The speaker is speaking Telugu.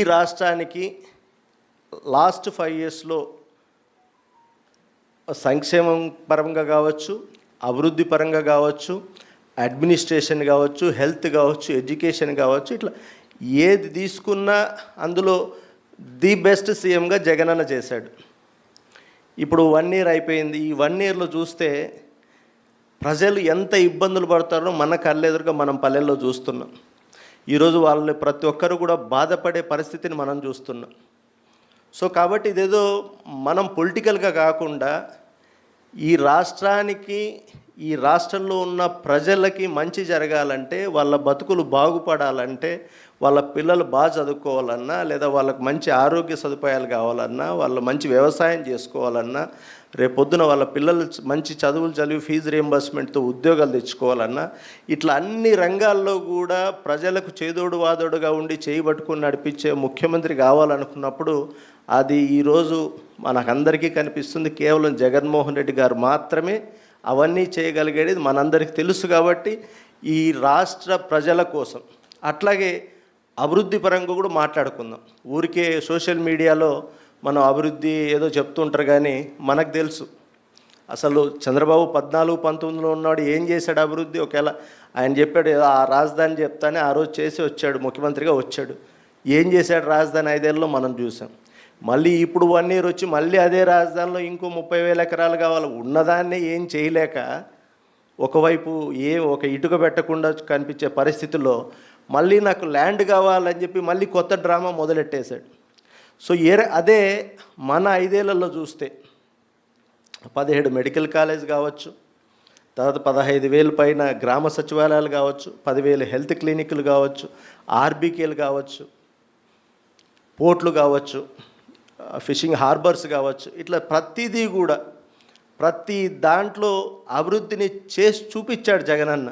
ఈ రాష్ట్రానికి లాస్ట్ 5 ఇయర్స్లో సంక్షేమం పరంగా కావచ్చు, అభివృద్ధి పరంగా కావచ్చు, అడ్మినిస్ట్రేషన్ కావచ్చు, హెల్త్ కావచ్చు, ఎడ్యుకేషన్ కావచ్చు, ఇట్లా ఏది తీసుకున్నా అందులో ది బెస్ట్ సీఎంగా జగనన్న చేశాడు. ఇప్పుడు 1 ఇయర్ అయిపోయింది. ఈ 1 ఇయర్లో చూస్తే ప్రజలు ఎంత ఇబ్బందులు పడతారో మన కళ్ళెదురుగా మనం పల్లెల్లో చూస్తున్నాం. ఈరోజు వాళ్ళని ప్రతి ఒక్కరు కూడా బాధపడే పరిస్థితిని మనం చూస్తున్నాం. సో కాబట్టి ఇదేదో మనం పొలిటికల్గా కాకుండా ఈ రాష్ట్రానికి, ఈ రాష్ట్రంలో ఉన్న ప్రజలకి మంచి జరగాలంటే, వాళ్ళ బతుకులు బాగుపడాలంటే, వాళ్ళ పిల్లలు బాగా చదువుకోవాలన్నా, లేదా వాళ్ళకి మంచి ఆరోగ్య సదుపాయాలు కావాలన్నా, వాళ్ళు మంచి వ్యవసాయం చేసుకోవాలన్నా, రేపొద్దున వాళ్ళ పిల్లలు మంచి చదువులు చదివి ఫీజు రియంబర్స్మెంట్తో ఉద్యోగాలు తెచ్చుకోవాలన్నా, ఇట్లా అన్ని రంగాల్లో కూడా ప్రజలకు చేదోడు వాదోడుగా ఉండి చేయబట్టుకుని నడిపించే ముఖ్యమంత్రి కావాలనుకున్నప్పుడు అది ఈరోజు మనకందరికీ కనిపిస్తుంది. కేవలం జగన్మోహన్ రెడ్డి గారు మాత్రమే అవన్నీ చేయగలిగేది మనందరికీ తెలుసు. కాబట్టి ఈ రాష్ట్ర ప్రజల కోసం, అట్లాగే అభివృద్ధి పరంగా కూడా మాట్లాడుకుందాం. ఊరికే సోషల్ మీడియాలో మనం అభివృద్ధి ఏదో చెప్తుంటారు, కానీ మనకు తెలుసు అసలు చంద్రబాబు 14-19లో ఉన్నాడు, ఏం చేశాడు అభివృద్ధి. ఒకవేళ ఆయన చెప్పాడు ఆ రాజధాని చెప్తానే ఆ రోజు చేసి వచ్చాడు, ముఖ్యమంత్రిగా వచ్చాడు. ఏం చేశాడు రాజధాని 5 ఏళ్ళలో మనం చూసాం. మళ్ళీ ఇప్పుడు 1 ఇయర్ వచ్చి మళ్ళీ అదే రాజధానిలో ఇంకో 30,000 ఎకరాలు కావాలి. ఉన్నదాన్నే ఏం చేయలేక ఒకవైపు ఒక ఇటుక పెట్టకుండా కనిపించే పరిస్థితుల్లో మళ్ళీ నాకు ల్యాండ్ కావాలని చెప్పి మళ్ళీ కొత్త డ్రామా మొదలెట్టేశాడు. సో అదే మన 5 ఏళ్లలో చూస్తే 17 మెడికల్ కాలేజ్ కావచ్చు, తర్వాత 15,000 పైన గ్రామ సచివాలయాలు కావచ్చు, 10,000 హెల్త్ క్లినిక్లు కావచ్చు, ఆర్బీకేలు కావచ్చు, పోర్ట్లు కావచ్చు, ఫిషింగ్ హార్బర్స్ కావచ్చు, ఇట్లా ప్రతిదీ కూడా ప్రతి దాంట్లో అభివృద్ధిని చేసి చూపించాడు జగనన్న.